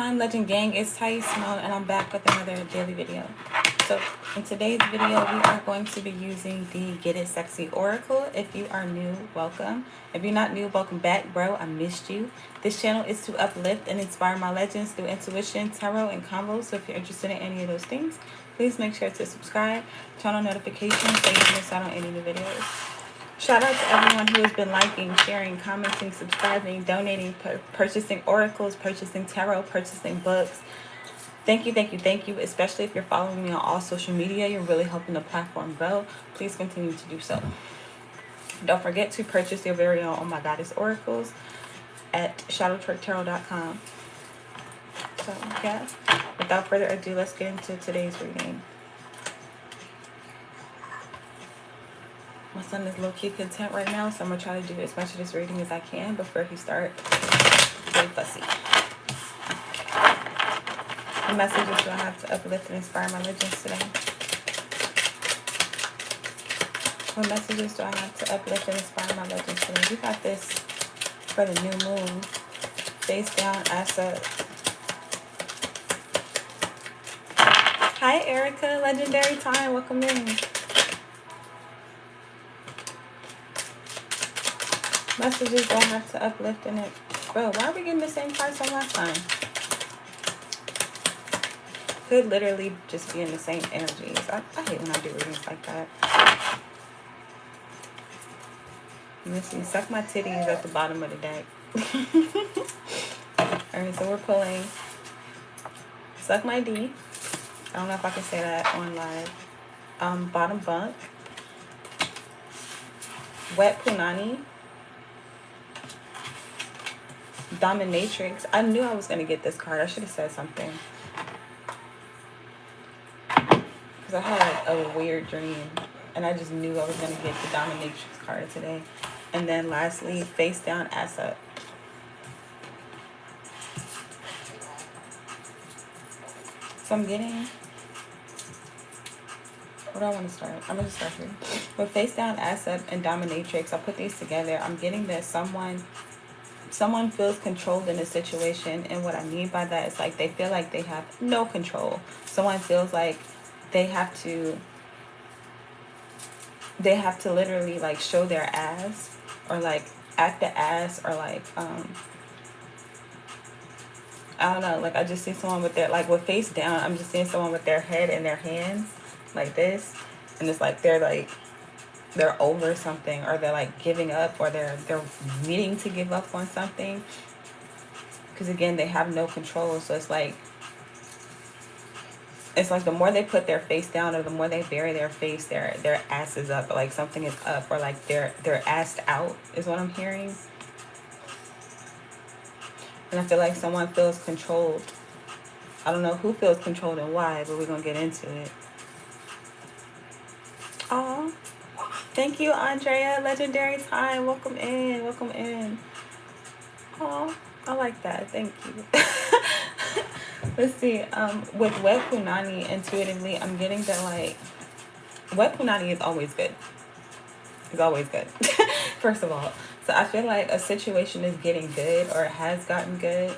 time, Legend Gang. It's Thais Simone, and I'm back with another daily video. So in today's video, we are going to be using the Get It Sexy Oracle. If you are new, welcome. If you're not new, welcome back, bro. I missed you. This channel is to uplift and inspire my legends through intuition, tarot, and combos. So if you're interested in any of those things, please make sure to subscribe, turn on notifications so you don't miss out on any new videos. Shout out to everyone who has been liking, sharing, commenting, subscribing, donating, purchasing oracles, purchasing tarot, purchasing books. Thank you, thank you, thank you. Especially if you're following me on all social media, you're really helping the platform grow. Please continue to do so. Don't forget to purchase your very own Oh My Goddess oracles at shadowtwerktarot.com. So yeah, without further ado, let's get into today's reading. My son is low-key content right now, so I'm going to try to do as much of this reading as I can before he starts getting fussy. What messages do I have to uplift and inspire my legends today? What messages do I have to uplift and inspire my legends today? We got this for the new moon. Face down, ass up. Hi, Erica. Legendary time. Welcome in. Messages do I have to uplift in it? Bro, why are we getting the same cards from last time? Could literally just be in the same energies. I hate when I do readings like that. Let's see. Suck my titties at the bottom of the deck. Alright, so we're pulling Suck My D. I don't know if I can say that on live. Bottom Bunk. Wet Punani. Dominatrix. I knew I was going to get this card. I should have said something. Because I had a weird dream. And I just knew I was going to get the Dominatrix card today. And then lastly, face down, ass up. So I'm getting... What do I want to start? I'm going to start here. With face down, ass up, and dominatrix, I put these together. I'm getting that someone feels controlled in a situation, and what I mean by that is like they feel like they have no control. Someone feels like they have to literally like show their ass, or like act the ass, or like I don't know, like I just see someone with their, like with face down, I'm just seeing someone with their head in their hands like this, and it's like they're over something, or they're like giving up, or they're needing to give up on something, because again they have no control. So it's like the more they put their face down, or the more they bury their face, their ass is up, or like something is up, or like they're assed out is what I'm hearing. And I feel like someone feels controlled. I don't know who feels controlled and why, but we're gonna get into it. Oh, thank you, Andrea. Legendary time. Welcome in. Welcome in. Oh, I like that. Thank you. Let's see. With Wet Punani, intuitively, I'm getting that like Wet Punani is always good. It's always good. First of all, so I feel like a situation is getting good, or it has gotten good.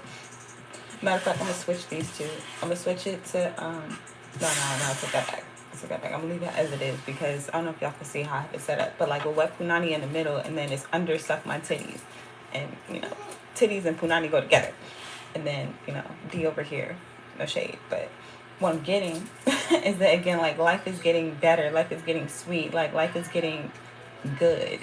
Matter of fact, I'm gonna switch these two. I'm gonna switch it to no, take that back. I'm gonna leave it as it is, because I don't know if y'all can see how I have it set up, but like with Wet Punani in the middle, and then it's under Suck My Titties, and you know, titties and Punani go together, and then you know, D over here, no shade, but what I'm getting is that again, like life is getting better, life is getting sweet, like life is getting good,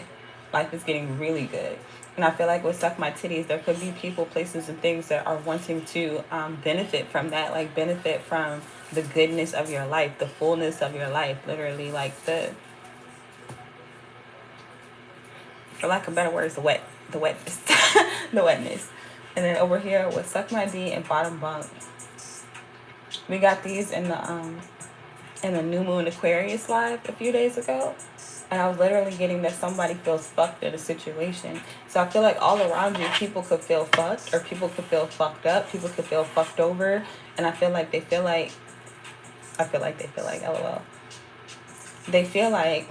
life is getting really good. And I feel like with Suck My Titties, there could be people, places, and things that are wanting to benefit from that, like benefit from the goodness of your life, the fullness of your life, literally, like the, for lack of better words, the wetness, the wetness. And then over here with Suck My D and Bottom Bunk, we got these in the New Moon Aquarius live a few days ago. And I was literally getting that somebody feels fucked in a situation. So I feel like all around you, people could feel fucked, or people could feel fucked up, people could feel fucked over. And I feel like they feel like, LOL. They feel like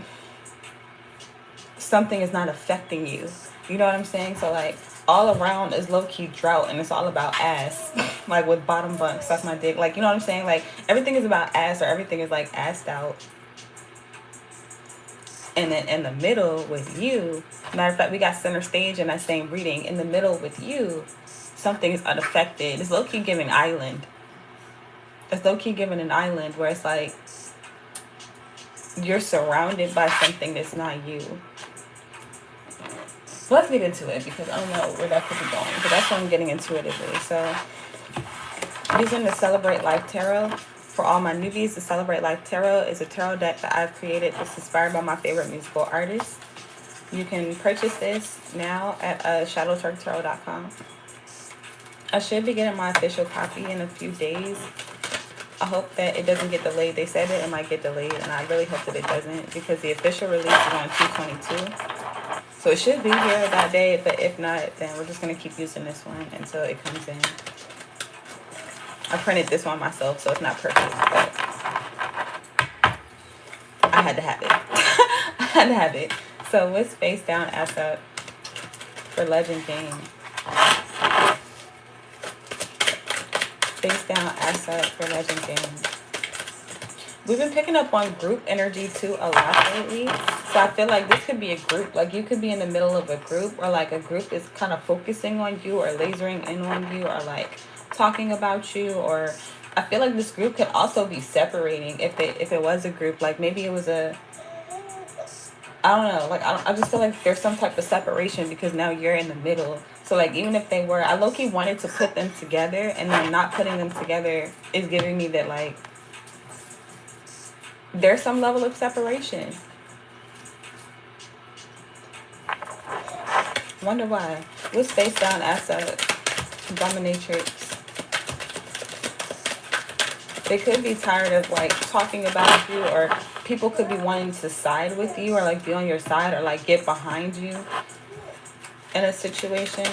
something is not affecting you. You know what I'm saying? So like all around is low-key drought, and it's all about ass. like with bottom bunk, suck my dick. Like, you know what I'm saying? Like, everything is about ass, or everything is like assed out. And then in the middle with you, matter of fact, we got center stage in that same reading. In the middle with you, something is unaffected. It's low-key giving island. It's low-key giving an island where it's like you're surrounded by something that's not you. Let's get into it, because I don't know where that could be going. But that's what I'm getting intuitively. So, using the Celebrate Life Tarot. For all my newbies, the Celebrate Life Tarot is a tarot deck that I've created. It's inspired by my favorite musical artists. You can purchase this now at shadowtwerktarot.com. I should be getting my official copy in a few days. I hope that it doesn't get delayed. They said that it might get delayed, and I really hope that it doesn't, because the official release is on 2/22. So it should be here that day, but if not, then we're just going to keep using this one until it comes in. I printed this one myself, so it's not perfect, but I had to have it. I had to have it. So what's face down, ass up for Legend Game? Face down, ass up for Legend Game. We've been picking up on group energy too a lot lately. So I feel like this could be a group. Like, you could be in the middle of a group, or like a group is kind of focusing on you, or lasering in on you, or like talking about you. Or I feel like this group could also be separating if it was a group. Like, maybe it was a, I don't know, like I just feel like there's some type of separation, because now you're in the middle. So like, even if they were, I low-key wanted to put them together, and then not putting them together is giving me that like there's some level of separation. Wonder why. What's face down, ass up? Dominatrix. They could be tired of like talking about you, or people could be wanting to side with you, or like be on your side, or like get behind you in a situation,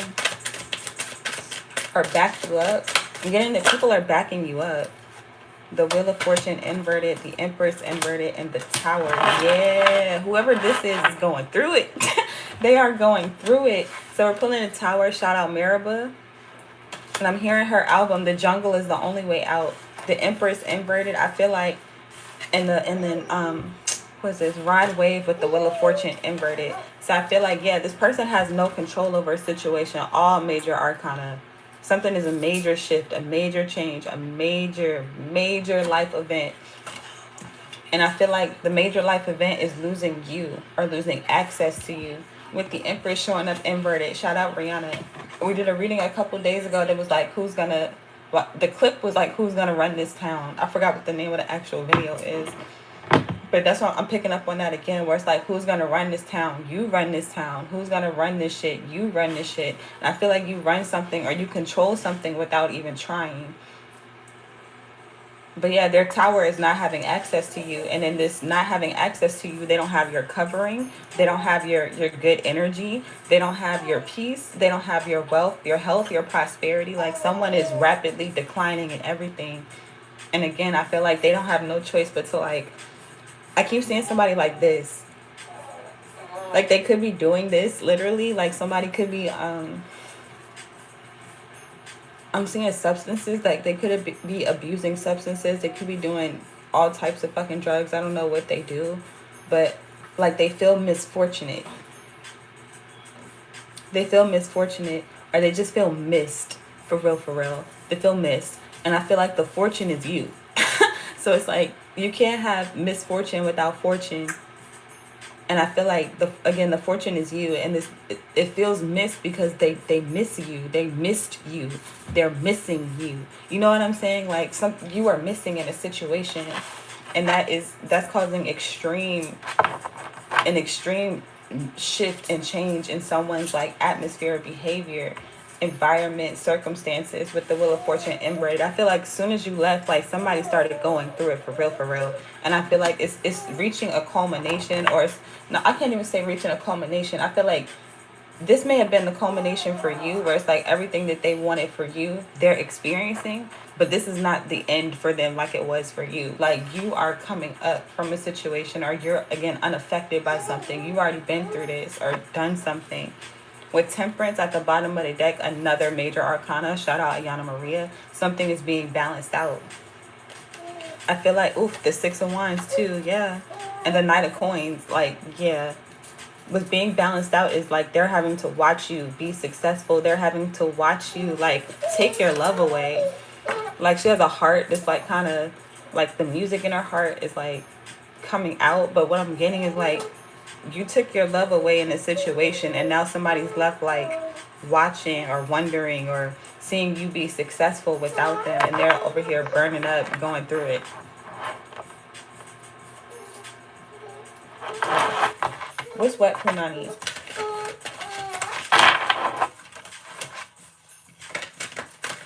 or back you up. I'm getting that people are backing you up. The Wheel of Fortune inverted, the Empress inverted, and the Tower. Yeah, whoever this is going through it. They are going through it. So we're pulling the Tower. Shout out Maraba. And I'm hearing her album, The Jungle is the Only Way Out. The Empress inverted. I feel like, and then what's this? Ride Wave with the Wheel of Fortune inverted. So I feel like, yeah, this person has no control over a situation. All major arcana. Something is a major shift, a major change, a major life event. And I feel like the major life event is losing you, or losing access to you. With the Empress showing up inverted. Shout out Rihanna. We did a reading a couple days ago that was like, the clip was like, who's gonna run this town? I forgot what the name of the actual video is. But that's why I'm picking up on that again, where it's like, who's gonna run this town? You run this town. Who's gonna run this shit? You run this shit. And I feel like you run something, or you control something without even trying. But yeah, their tower is not having access to you. And in this not having access to you, they don't have your covering. They don't have your good energy. They don't have your peace. They don't have your wealth, your health, your prosperity. Like, someone is rapidly declining in everything. And again, I feel like they don't have no choice but to like, I keep seeing somebody like this. Like, they could be doing this literally. Like, somebody could be, I'm seeing substances. Like, they could be abusing substances. They could be doing all types of fucking drugs. I don't know what they do. But, like, they feel misfortunate. They feel misfortunate. Or they just feel missed. For real, for real. They feel missed. And I feel like the fortune is you. So it's like, you can't have misfortune without fortune. And I feel like, the fortune is you. And it feels missed because they miss you. They missed you. They're missing you. You know what I'm saying? Like, you are missing in a situation. And that's causing an extreme shift and change in someone's like atmosphere, behavior, environment, circumstances. With the Wheel of Fortune inverted, I feel like as soon as you left, like, somebody started going through it for real. And I feel like it's reaching a culmination, or no, I can't even say reaching a culmination. I feel like this may have been the culmination for you, where it's like everything that they wanted for you, they're experiencing, but this is not the end for them like it was for you. Like, you are coming up from a situation, or you're, again, unaffected by something. You've already been through this or done something. With Temperance at the bottom of the deck, another major arcana. Shout out Ayana Maria. Something is being balanced out. I feel like, oof, the Six of Wands too, yeah. And the Knight of Coins, like, yeah. With being balanced out is like they're having to watch you be successful. They're having to watch you, like, take your love away. Like, she has a heart that's, like, kind of, like, the music in her heart is, like, coming out. But what I'm getting is, like, you took your love away in a situation and now somebody's left, like, watching or wondering or seeing you be successful without them, and they're over here burning up, going through it. What's wet punani?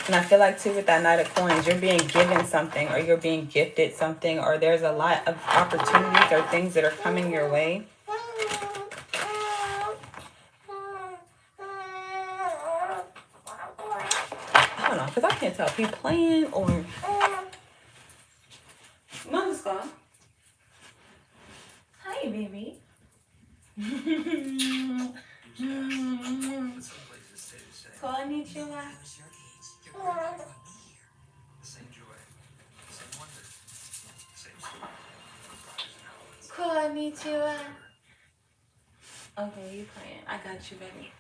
And I feel like too with that Knight of Coins, you're being given something or you're being gifted something, or there's a lot of opportunities or things that are coming your way. Hold on, because I can't tell if he's playing or... No, let's go. Hi, baby. Konnichiwa. Konnichiwa. Okay, you playing. I got you, baby.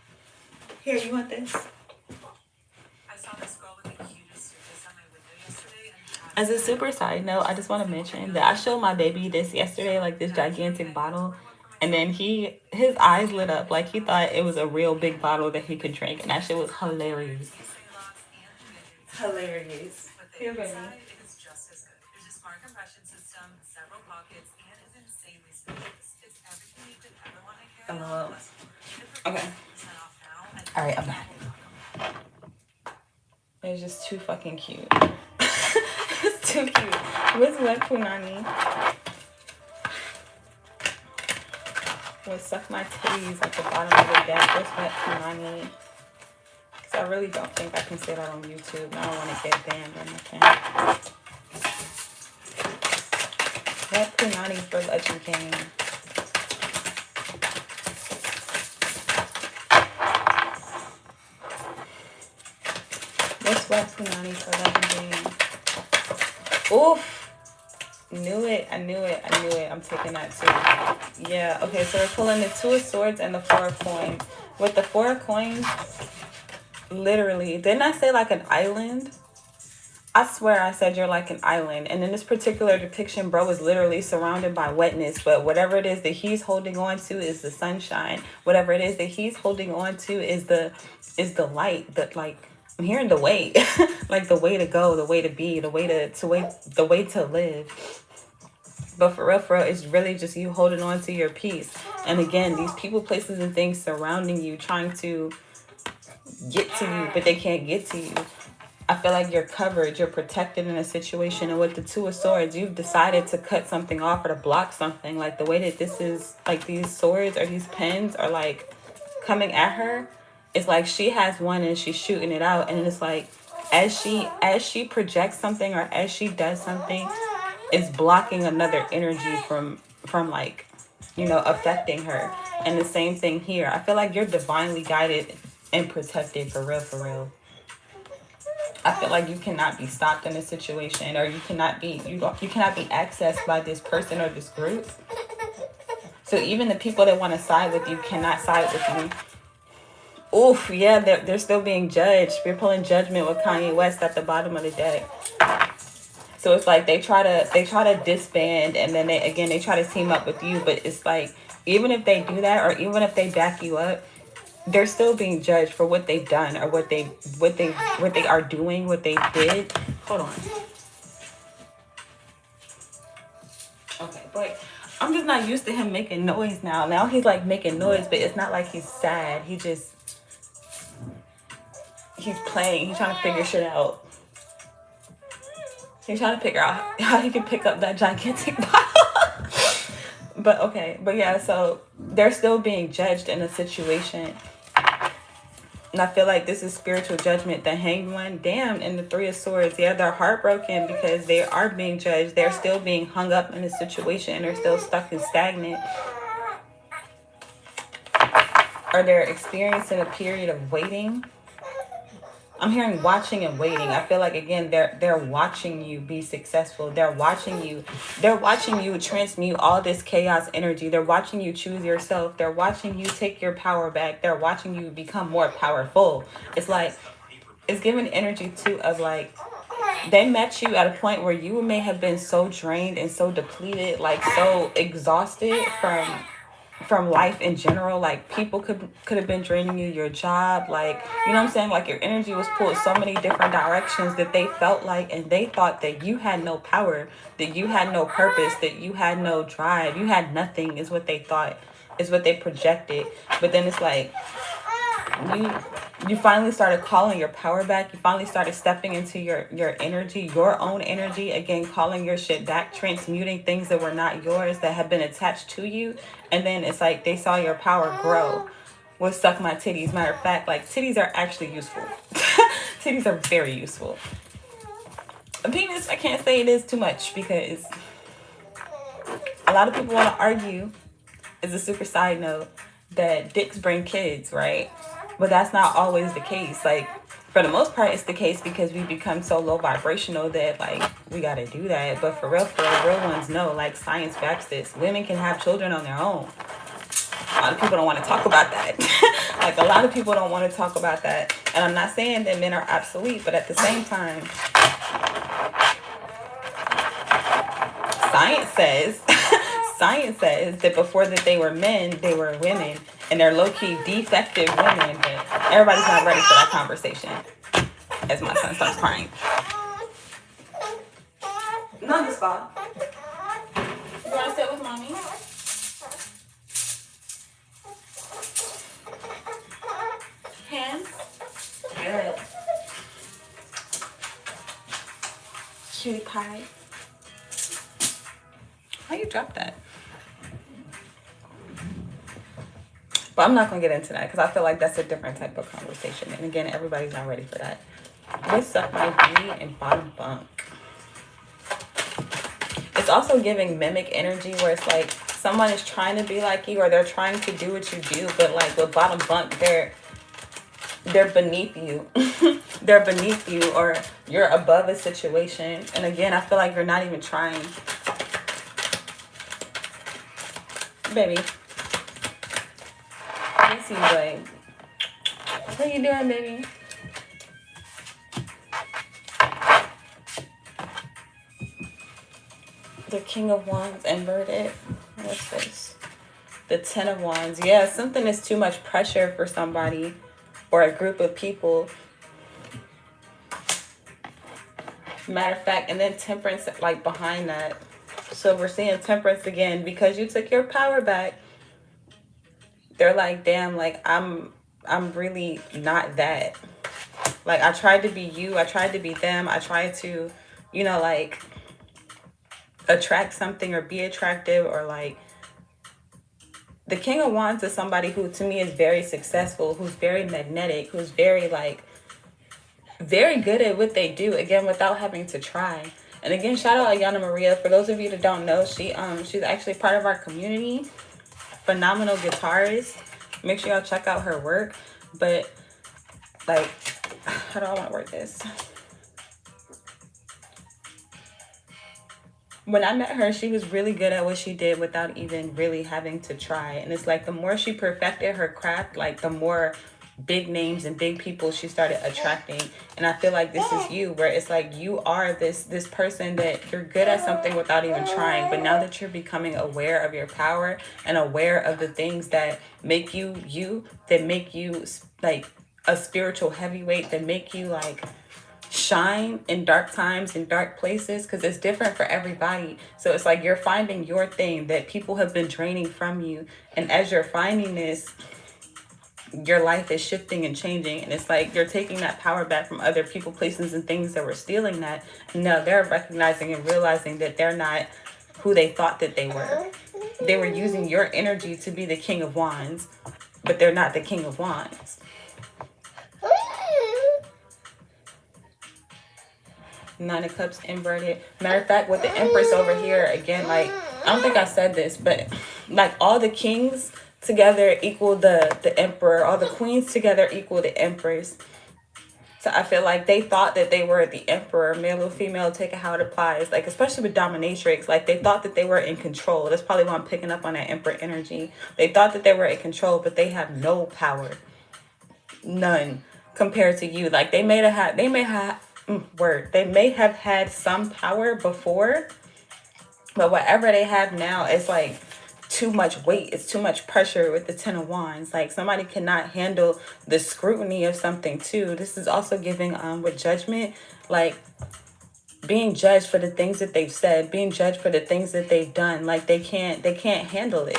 Here, you want this? I saw this girl with the cutest suitcase on my window yesterday. As a super side note, I just want to mention that I showed my baby this yesterday, like this gigantic bottle. And then his eyes lit up like he thought it was a real big bottle that he could drink. And that shit was hilarious. Hilarious. Here, baby. Okay. All right, I'm back. It's just too fucking cute. It's too cute. What's wet punani? We'll suck my titties at the bottom of the deck. What's wet punani? Because I really don't think I can say that on YouTube. I don't want to get banned or nothing. Wet punani for Legend Gang. What's wet punani for Legend Gang? Oof. Knew it. I knew it. I'm taking that too. Yeah. Okay, so we're pulling the Two of Swords and the Four of Coins. With the Four of Coins, literally, didn't I say like an island? I swear I said you're like an island. And in this particular depiction, bro is literally surrounded by wetness. But whatever it is that he's holding on to is the sunshine. Whatever it is that he's holding on to is the light. That, like, I'm hearing the way. Like the way to go, the way to be, the way to live. But for real, it's really just you holding on to your peace. And again, these people, places, and things surrounding you, trying to get to you, but they can't get to you. I feel like you're covered, you're protected in a situation. And with the Two of Swords, you've decided to cut something off or to block something. Like the way that this is, like these swords or these pens are like coming at her. It's like she has one and she's shooting it out. And it's like, as she projects something or as she does something, it's blocking another energy from like, you know, affecting her. And the same thing here. I feel like you're divinely guided and protected for real. I feel like you cannot be stopped in a situation, or you cannot be accessed by this person or this group. So even the people that want to side with you cannot side with you. Oof, yeah, they're still being judged. We're pulling Judgment with Kanye West at the bottom of the deck. So it's like they try to disband, and then they try to team up with you. But it's like, even if they do that, or even if they back you up, they're still being judged for what they've done, or what they are doing, what they did. Hold on. Okay, but I'm just not used to him making noise now. Now he's like making noise, but it's not like he's sad. He's playing. He's trying to figure shit out. He's trying to figure out how he can pick up that gigantic bottle. But okay, but yeah, so they're still being judged in a situation. And I feel like this is spiritual judgment. The Hanged One, damn, and the Three of Swords. Yeah, they're heartbroken because they are being judged. They're still being hung up in a situation, and they're still stuck and stagnant. or they're experiencing a period of waiting. I'm hearing watching and waiting. I feel like again they're watching you be successful. They're watching you transmute all this chaos energy. They're watching you choose yourself. They're watching you take your power back. They're watching you become more powerful. It's like it's giving energy too of like they met you at a point where you may have been so drained and so depleted, like so exhausted from life in general. Like people could have been draining you, your job, like you know what I'm saying, like your energy was pulled so many different directions that they felt like, and they thought that you had no power, that you had no purpose, that you had no drive, you had nothing, is what they thought, is what they projected. But then it's like you you finally started calling your power back. You finally started stepping into your energy, your own energy again, calling your shit back, transmuting things that were not yours, that have been attached to you. And then it's like they saw your power grow. What suck my titties? Matter of fact, like titties are actually useful. Titties are very useful. A penis, I can't say it is too much, because a lot of people want to argue, as a super side note, that dicks bring kids, right? But that's not always the case. Like, for the most part, it's the case because we become so low vibrational that, like, we got to do that. But for real ones, no. Like, science backs this. Women can have children on their own. A lot of people don't want to talk about that. Like, a lot of people don't want to talk about that. And I'm not saying that men are obsolete, but at the same time, science says science says that before that they were men, they were women, and they're low-key defective women. But everybody's not ready for that conversation, as my son starts crying. No, this fall. You want to sit with mommy? Hands? Good. Cutie pie. How you drop that? But I'm not going to get into that because I feel like that's a different type of conversation. And again, everybody's not ready for that. What's up, my B and bottom bunk? It's also giving mimic energy where it's like someone is trying to be like you, or they're trying to do what you do. But like with bottom bunk, they're beneath you. They're beneath you, or you're above a situation. And again, I feel like you're not even trying. Baby. Let's see, babe. What you doing, baby? The King of Wands inverted. What's this? The Ten of Wands. Yeah, something is too much pressure for somebody or a group of people. Matter of fact, and then Temperance like behind that. So we're seeing Temperance again because you took your power back. They're like, damn, like I'm really not that. Like I tried to be you, I tried to be them, I tried to, you know, like attract something or be attractive, or like the King of Wands is somebody who to me is very successful, who's very magnetic, who's very like very good at what they do, again, without having to try. And again, shout out Ayana Maria. For those of you that don't know, she's actually part of our community. Phenomenal guitarist. Make sure y'all check out her work. But like, how do I want to word this? When I met her, she was really good at what she did without even really having to try. And it's like the more she perfected her craft, like the more big names and big people she started attracting. And I feel like this is you, where it's like you are this person that you're good at something without even trying. But now that you're becoming aware of your power and aware of the things that make you you, that make you like a spiritual heavyweight, that make you like shine in dark times, in dark places, because it's different for everybody. So it's like you're finding your thing that people have been draining from you. And as you're finding this, your life is shifting and changing, and it's like you're taking that power back from other people, places, and things that were stealing that. And now they're recognizing and realizing that they're not who they thought that they were. They were using your energy to be the King of Wands, but they're not the King of Wands. Nine of Cups inverted. Matter of fact, with the Empress over here, again, like, I don't think I said this, but like all the kings together equal the emperor. All the queens together equal the empress. So I feel like they thought that they were the emperor, male or female, take it how it applies. Like, especially with dominatrix, like they thought that they were in control. That's probably why I'm picking up on that emperor energy. They thought that they were in control, but they have no power. None compared to you. Like they may have had some power before, but whatever they have now is like too much weight. It's too much pressure with the Ten of Wands. Like somebody cannot handle the scrutiny of something too. This is also giving with judgment, like being judged for the things that they've said, being judged for the things that they've done. Like they can't handle it.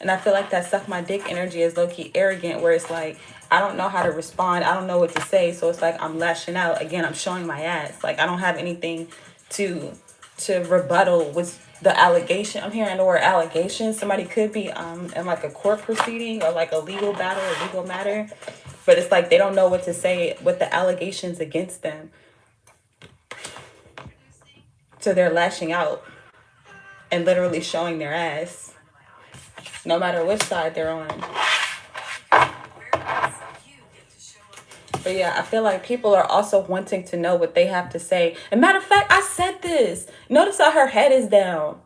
And I feel like that suck my dick energy is low-key arrogant, where it's like, I don't know how to respond. I don't know what to say. So it's like I'm lashing out. Again, I'm showing my ass. Like I don't have anything to rebuttal with the allegation. I'm hearing the word allegation. Somebody could be in like a court proceeding or like a legal battle or legal matter. But it's like they don't know what to say with the allegations against them. So they're lashing out and literally showing their ass. No matter which side they're on. But yeah, I feel like people are also wanting to know what they have to say. And matter of fact, I said this. Notice how her head is down.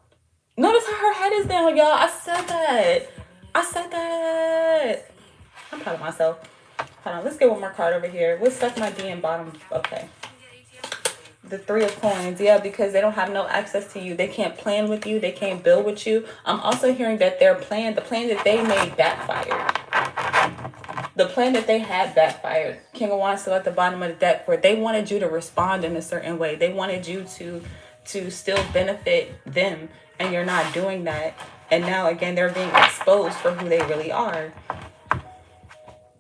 Notice how her head is down, y'all. I said that. I'm proud of myself. Hold on, let's get one more card over here. What's stuck my D in bottom? Okay. The Three of Coins, yeah, because they don't have no access to you. They can't plan with you. They can't build with you. I'm also hearing that the plan that they made backfired. The plan that they had backfired. King of Wands still at the bottom of the deck, where they wanted you to respond in a certain way. They wanted you to still benefit them, and you're not doing that. And now, again, they're being exposed for who they really are.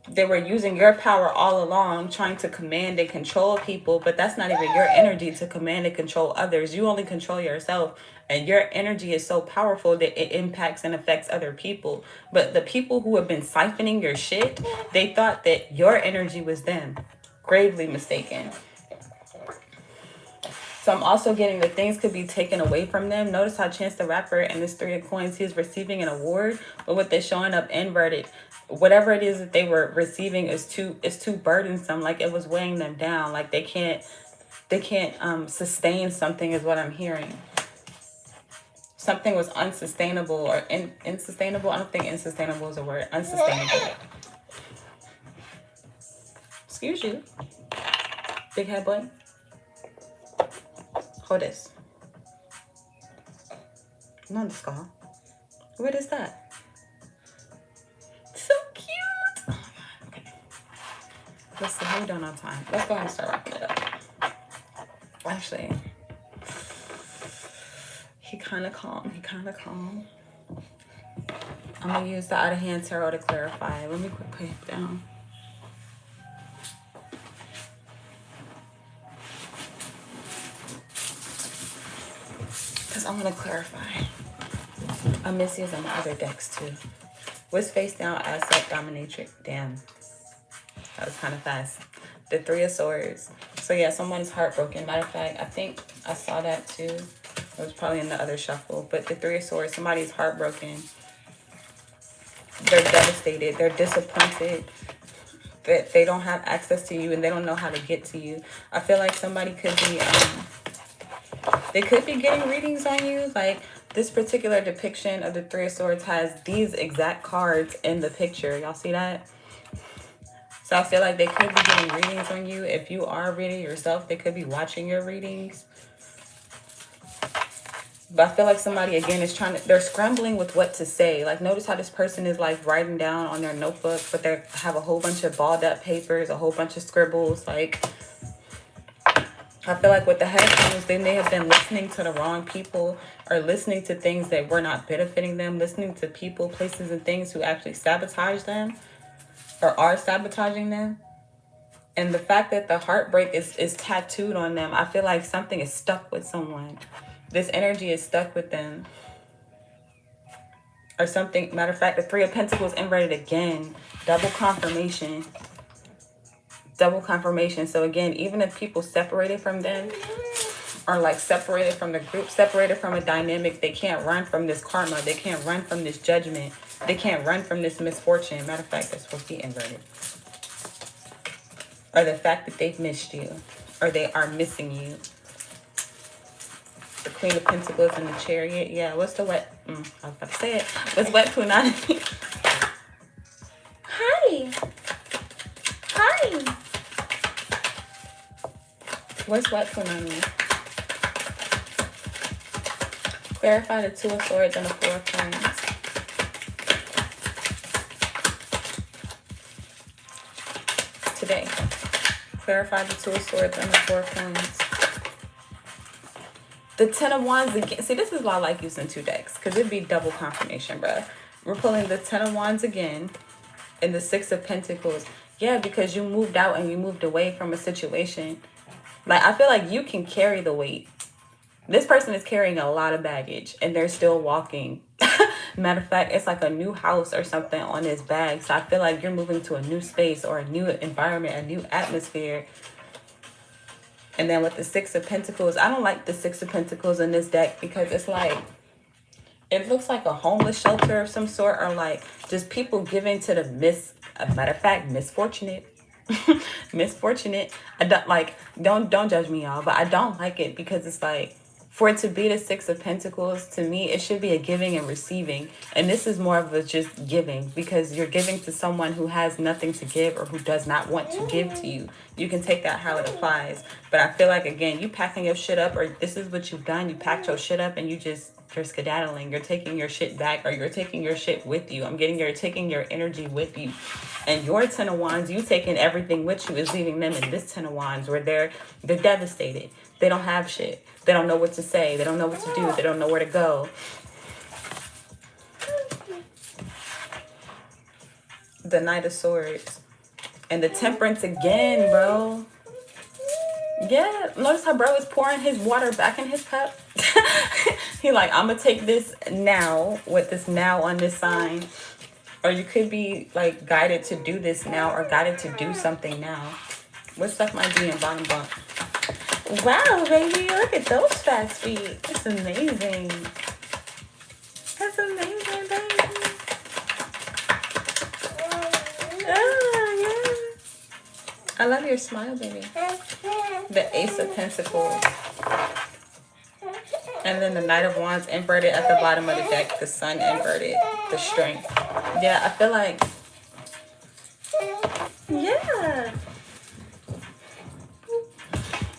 They were using your power all along, trying to command and control people, but that's not even your energy to command and control others. You only control yourself, and your energy is so powerful that it impacts and affects other people. But the people who have been siphoning your shit, they thought that your energy was them. Gravely mistaken. So I'm also getting that things could be taken away from them. Notice how Chance the Rapper and this Three of Coins, he's receiving an award, but with it showing up inverted, whatever it is that they were receiving is too burdensome. Like it was weighing them down. Like they can't sustain something is what I'm hearing. Something was unsustainable or insustainable. I don't think insustainable is a word. Unsustainable. Excuse you. Big head boy. Hold this. Not the skull. What is that? So cute. Oh my god. Okay. Let's see how we doing on time. Let's go ahead and start wrapping it up. Actually, he kind of calm. I'm gonna use the out of hand tarot to clarify. Let me quickly put it down. I want to clarify. I miss using my other decks too. What's face down, asset, dominatrix? Damn. That was kind of fast. The Three of Swords. So yeah, someone's heartbroken. Matter of fact, I think I saw that too. It was probably in the other shuffle. But the Three of Swords, somebody's heartbroken. They're devastated. They're disappointed that they don't have access to you and they don't know how to get to you. I feel like somebody could be... they could be getting readings on you. Like this particular depiction of the Three of Swords has these exact cards in the picture. Y'all see that? So I feel like they could be getting readings on you. If you are reading yourself, they could be watching your readings. But I feel like somebody, again, is they're scrambling with what to say. Like, notice how this person is, like, writing down on their notebook, but they have a whole bunch of balled up papers, a whole bunch of scribbles. Like, I feel like with the headphones, they may have been listening to the wrong people or listening to things that were not benefiting them, listening to people, places, and things who actually sabotage them or are sabotaging them. And the fact that the heartbreak is tattooed on them, I feel like something is stuck with someone. This energy is stuck with them. Or something. Matter of fact, the Three of Pentacles inverted again. Double confirmation. Double confirmation. So again, even if people separated from them, are like separated from the group, separated from a dynamic. They can't run from this karma. They can't run from this judgment. They can't run from this misfortune. Matter of fact, that's supposed to be inverted. Or the fact that they've missed you, or they are missing you. The Queen of Pentacles and the Chariot. Yeah, what's the wet? I was about to say it. What's wet punani? Hi. Hi. What's wet punani? Clarify the Two of Swords and the Four of Coins. Today. Clarify the Two of Swords and the Four of Coins. The Ten of Wands again. See, this is why I like using two decks, because it'd be double confirmation, bruh. We're pulling the Ten of Wands again and the Six of Pentacles. Yeah, because you moved out and you moved away from a situation. Like, I feel like you can carry the weight. This person is carrying a lot of baggage and they're still walking. Matter of fact, it's like a new house or something on this bag. So I feel like you're moving to a new space or a new environment, a new atmosphere. And then with the Six of Pentacles, I don't like the Six of Pentacles in this deck because it's like, it looks like a homeless shelter of some sort, or like just people giving to the matter of fact, misfortunate. Misfortunate. I don't like, don't judge me, y'all, but I don't like it because it's like, for it to be the Six of Pentacles, to me, it should be a giving and receiving. And this is more of a just giving, because you're giving to someone who has nothing to give or who does not want to give to you. You can take that how it applies. But I feel like, again, you packing your shit up, or this is what you've done. You packed your shit up and you're skedaddling. You're taking your shit back, or you're taking your shit with you. I'm getting you're taking your energy with you. And your Ten of Wands, you taking everything with you, is leaving them in this Ten of Wands where they're devastated. They don't have shit. They don't know what to say. They don't know what to do. They don't know where to go. The Knight of Swords. And the Temperance again, bro. Yeah, notice how bro is pouring his water back in his cup. He like, I'm going to take this now, with this now on this sign. Or you could be like guided to do this now, or guided to do something now. What stuff might be in bottom bump? Wow, baby, look at those fast feet. That's amazing. That's amazing, baby. Oh, yeah. I love your smile, baby. The Ace of Pentacles. And then the Knight of Wands inverted at the bottom of the deck. The Sun inverted. The Strength. Yeah, I feel like... Yeah.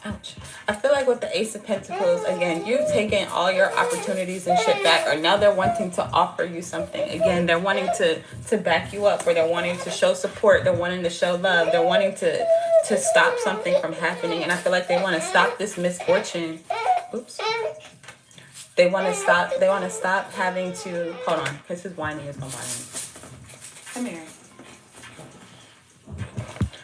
Ouch. I feel like with the Ace of Pentacles, again, you've taken all your opportunities and shit back, or now they're wanting to offer you something. Again, they're wanting to back you up, or they're wanting to show support. They're wanting to show love. They're wanting to stop something from happening. And I feel like they want to stop this misfortune. Oops. They want to stop having to, hold on, because his whining is going to bother me. Come here.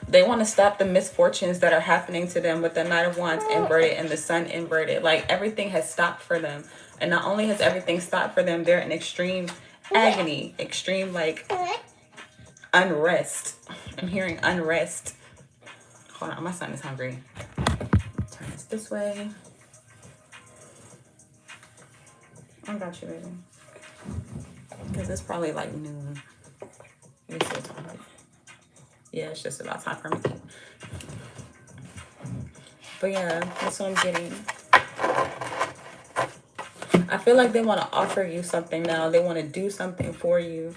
They want to stop the misfortunes that are happening to them with the Knight of Wands inverted and the Sun inverted. Like, everything has stopped for them. And not only has everything stopped for them, they're in extreme agony, extreme, like, unrest. I'm hearing unrest. Hold on, my son is hungry. Turn this way. I got you, baby. Because it's probably like noon. Let me see what time it is. Yeah, it's just about time for me. But yeah, that's what I'm getting. I feel like they want to offer you something now. They want to do something for you.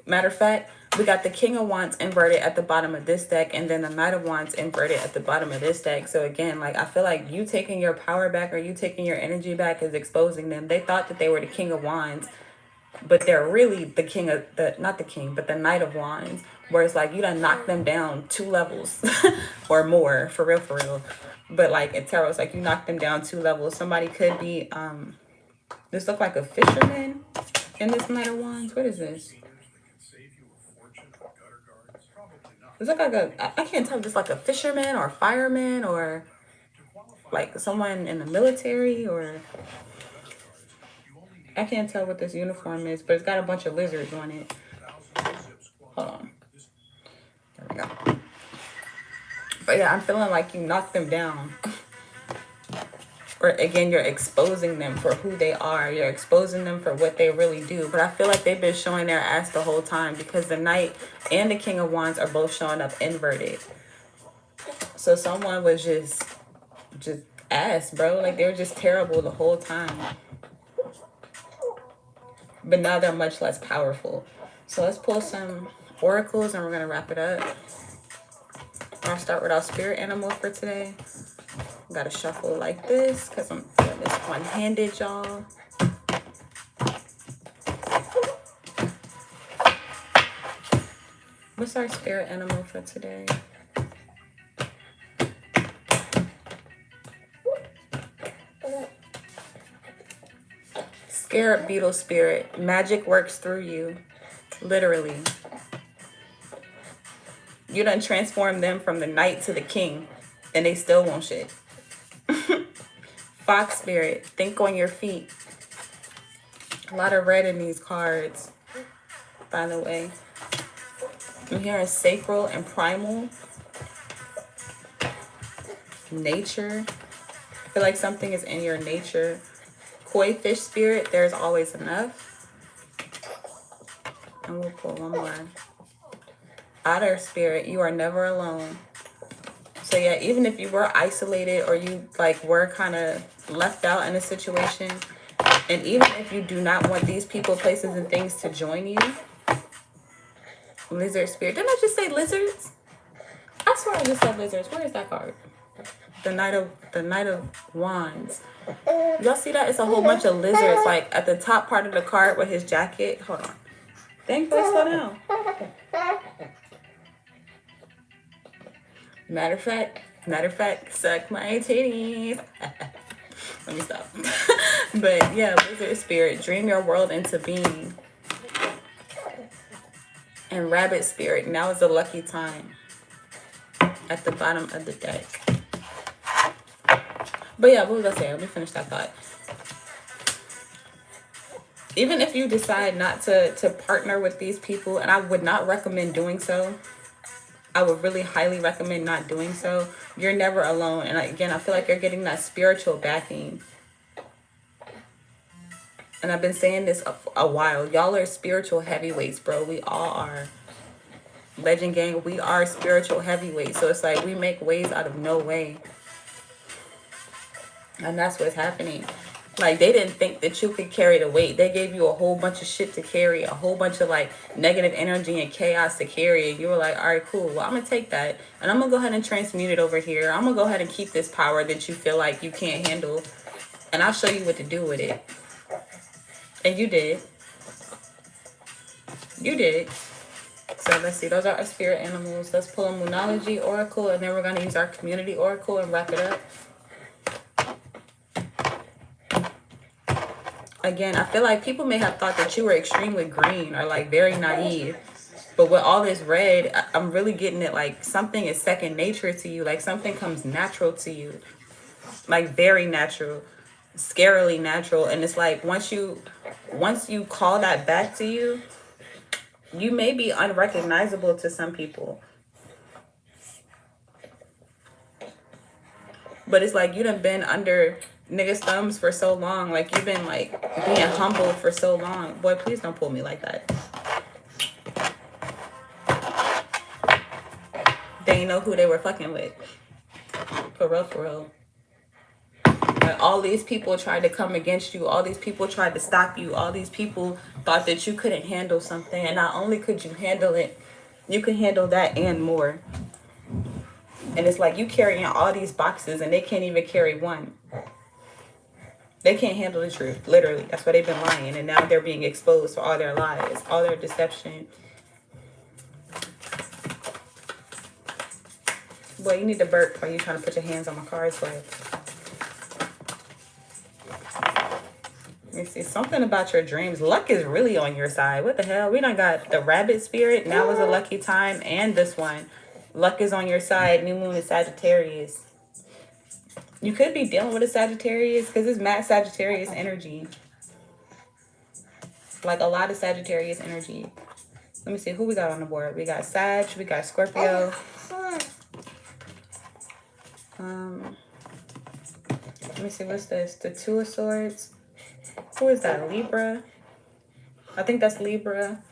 Matter of fact, we got the King of Wands inverted at the bottom of this deck, and then the Knight of Wands inverted at the bottom of this deck. So again, like, I feel like you taking your power back, or you taking your energy back, is exposing them. They thought that they were the King of Wands, but they're really the king of not the king, but the Knight of Wands, where it's like you done knocked them down 2 levels or more, for real. But like in tarot, it's like you knocked them down 2 levels. Somebody could be this look like a fisherman in this Knight of Wands. What is this? It's look like I can't tell if it's like a fisherman or a fireman, or like someone in the military, or I can't tell what this uniform is, but it's got a bunch of lizards on it. Hold on. There we go. But yeah, I'm feeling like you knocked them down. Or again, you're exposing them for who they are. You're exposing them for what they really do. But I feel like they've been showing their ass the whole time, because the Knight and the King of Wands are both showing up inverted. So someone was just ass, bro. Like, they were just terrible the whole time. But now they're much less powerful. So let's pull some oracles and we're going to wrap it up. I'll start with our spirit animal for today. Gotta shuffle like this because I'm doing this one-handed, y'all. What's our spirit animal for today? Scarab beetle spirit. Magic works through you. Literally. You done transform them from the Knight to the King, and they still won't shit. Fox spirit. Think on your feet. A lot of red in these cards, by the way. I'm hearing sacral and primal. Nature. I feel like something is in your nature. Koi fish spirit. There's always enough. And we'll pull one more. Otter spirit. You are never alone. So yeah, even if you were isolated or you like were kind of left out in a situation, and even if you do not want these people, places, and things to join you, lizard spirit. Didn't I just say lizards? I swear I just said lizards. Where is that card? The Knight of Wands. Y'all see that? It's a whole bunch of lizards like at the top part of the card with his jacket. Hold on. Dang, boy, slow down. Matter of fact, suck my titties. Let me stop. But yeah, lizard spirit, dream your world into being. And rabbit spirit, now is the lucky time. At the bottom of the deck. But yeah, what was I saying? Let me finish that thought. Even if you decide not to partner with these people, and I would not recommend doing so, I would really highly recommend not doing so. You're never alone. And again, I feel like you're getting that spiritual backing. And I've been saying this a while. Y'all are spiritual heavyweights, bro. We all are. Legend Gang, we are spiritual heavyweights. So it's like we make ways out of no way. And that's what's happening. Like, they didn't think that you could carry the weight. They gave you a whole bunch of shit to carry, a whole bunch of like negative energy and chaos to carry. And you were like, all right, cool. Well, I'm going to take that and I'm going to go ahead and transmute it over here. I'm going to go ahead and keep this power that you feel like you can't handle. And I'll show you what to do with it. And you did. You did. So let's see. Those are our spirit animals. Let's pull a Moonology Oracle. And then we're going to use our Community Oracle and wrap it up. Again, I feel like people may have thought that you were extremely green or like very naive. But with all this red, I'm really getting it like something is second nature to you. Like something comes natural to you. Like very natural. Scarily natural. And it's like once you call that back to you, you may be unrecognizable to some people. But it's like you done been under niggas' thumbs for so long. Like you've been like being humble for so long. Boy, please don't pull me like that. They ain't know who they were fucking with. For real, for real. Like all these people tried to come against you. All these people tried to stop you. All these people thought that you couldn't handle something. And not only could you handle it, you can handle that and more. And it's like you carrying all these boxes and they can't even carry one. They can't handle the truth. Literally. That's why they've been lying. And now they're being exposed for all their lies. All their deception. Boy, you need to burp while you're trying to put your hands on my cards, boy. Let me see. Something about your dreams. Luck is really on your side. What the hell? We done got the rabbit spirit. Now is a lucky time. And this one. Luck is on your side. New moon is Sagittarius. You could be dealing with a Sagittarius because it's mad Sagittarius energy. Like a lot of Sagittarius energy. Let me see who we got on the board. We got Sag. We got Scorpio. Let me see, what's this? The Two of Swords. Who is that? Libra? I think that's Libra.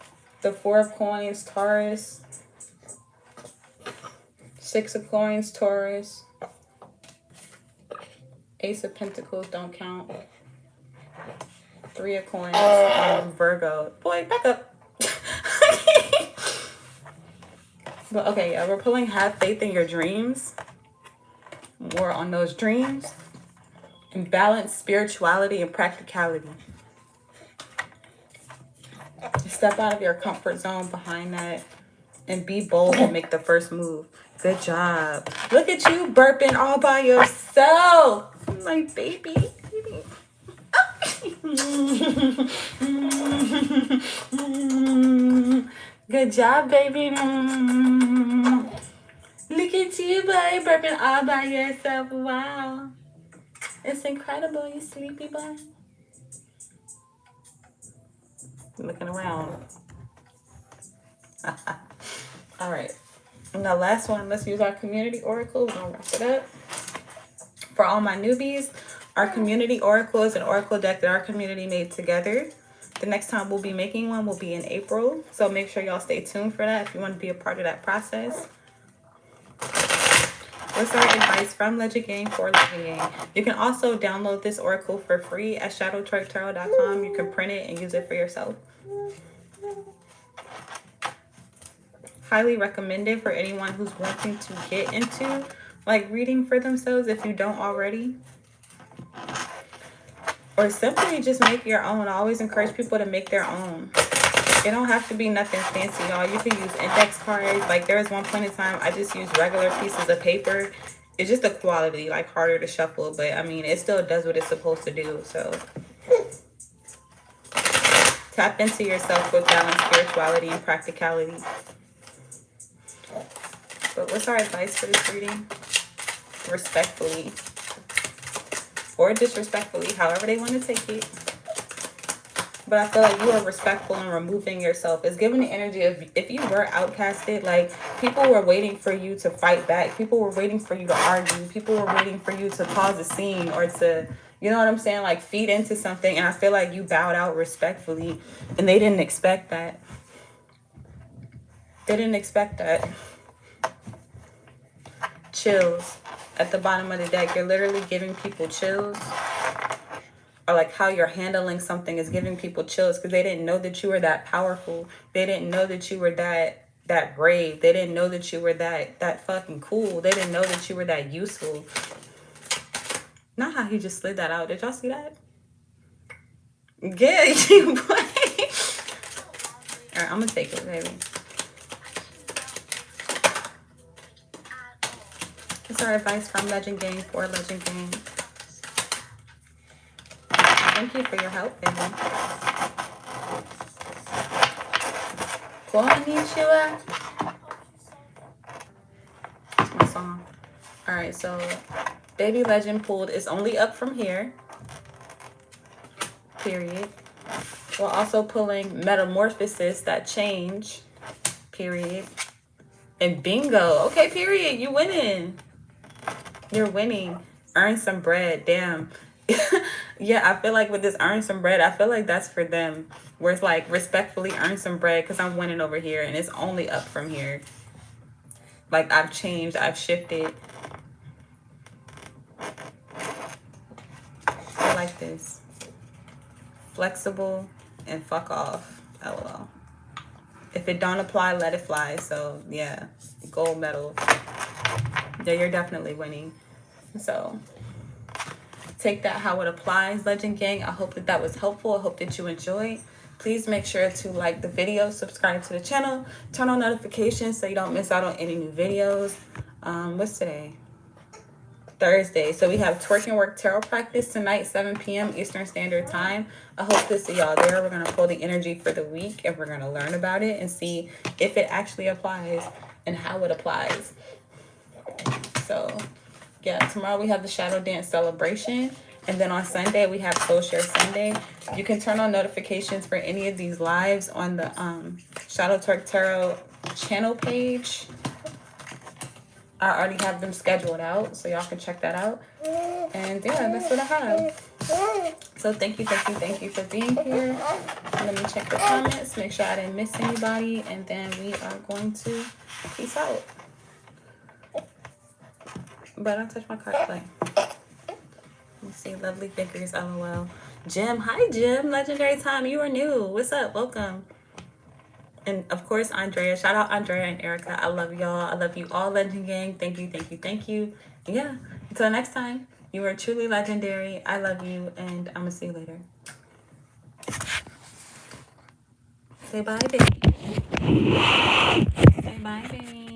The Four of Coins, Taurus. Six of Coins, Taurus. Ace of Pentacles, don't count. Three of Coins, Virgo. Boy, back up. But okay, yeah, we're pulling have faith in your dreams. More on those dreams. And balance spirituality and practicality. Step out of your comfort zone behind that and be bold and make the first move. Good job. Look at you burping all by yourself. My baby. Good job, baby. Look at you, boy, burping all by yourself. Wow. It's incredible, you sleepy boy. Looking around. All right. And the last one, let's use our community oracle. We're going to wrap it up. For all my newbies, our community oracle is an oracle deck that our community made together. The next time we'll be making one will be in April. So make sure y'all stay tuned for that if you want to be a part of that process. What's our advice from Legend Gang for Legend Gang? You can also download this oracle for free at shadowtwerktarot.com. You can print it and use it for yourself. Highly recommended for anyone who's wanting to get into like reading for themselves if you don't already. Or simply just make your own. I always encourage people to make their own. It don't have to be nothing fancy, y'all. You can use index cards. Like there was one point in time I just used regular pieces of paper. It's just the quality, like harder to shuffle, but I mean it still does what it's supposed to do. So tap into yourself with balance, spirituality, and practicality. But what's our advice for this reading? Respectfully. Or disrespectfully, however they want to take it. But I feel like you are respectful in removing yourself. It's giving the energy of if you were outcasted, like people were waiting for you to fight back. People were waiting for you to argue. People were waiting for you to cause a scene or to, you know what I'm saying? Like feed into something. And I feel like you bowed out respectfully and they didn't expect that. They didn't expect that. Chills at the bottom of the deck. You're literally giving people chills. Or like how you're handling something is giving people chills because they didn't know that you were that powerful. They didn't know that you were that brave. They didn't know that you were that fucking cool. They didn't know that you were that useful. Not how he just slid that out. Did y'all see that? Yeah, you boy. Alright, I'm gonna take it, baby. That's our advice from Legend Gang for Legend Gang. Thank you for your help, baby. Konnichiwa. That's my song. Alright, so Baby Legend pulled is only up from here. Period. We're also pulling Metamorphosis, that change. Period. And bingo. Okay, period. You winning. You're winning. Earn some bread. Damn. Yeah, I feel like with this earn some bread, I feel like that's for them. Where it's like respectfully earn some bread because I'm winning over here and it's only up from here. Like I've changed, I've shifted. I like this. Flexible and fuck off. LOL. If it don't apply, let it fly. So yeah, gold medal. Yeah, you're definitely winning. So take that how it applies, Legend Gang. I hope that was helpful. I hope that you enjoyed. Please make sure to like the video, subscribe to the channel, turn on notifications so you don't miss out on any new videos. What's today? Thursday. So we have Twerk and Work Tarot practice tonight, 7 p.m. Eastern Standard Time. I hope to see y'all there. We're going to pull the energy for the week and we're going to learn about it and see if it actually applies and how it applies. So yeah, tomorrow we have the Shadow Dance celebration. And then on Sunday, we have Soul Share Sunday. You can turn on notifications for any of these lives on the Shadow Twerk Tarot channel page. I already have them scheduled out, so y'all can check that out. And yeah, that's what I have. So thank you for being here. Let me check the comments, make sure I didn't miss anybody, and then we are going to peace out. But don't touch my card play. Let me see, lovely figures, lol. Jim, hi Jim, legendary time, you are new. What's up? Welcome. And of course, Andrea. Shout out Andrea and Erica. I love y'all. I love you all, Legend Gang. Thank you. Yeah. Until next time, you are truly legendary. I love you, and I'm gonna see you later. Say bye, baby. Say bye, baby.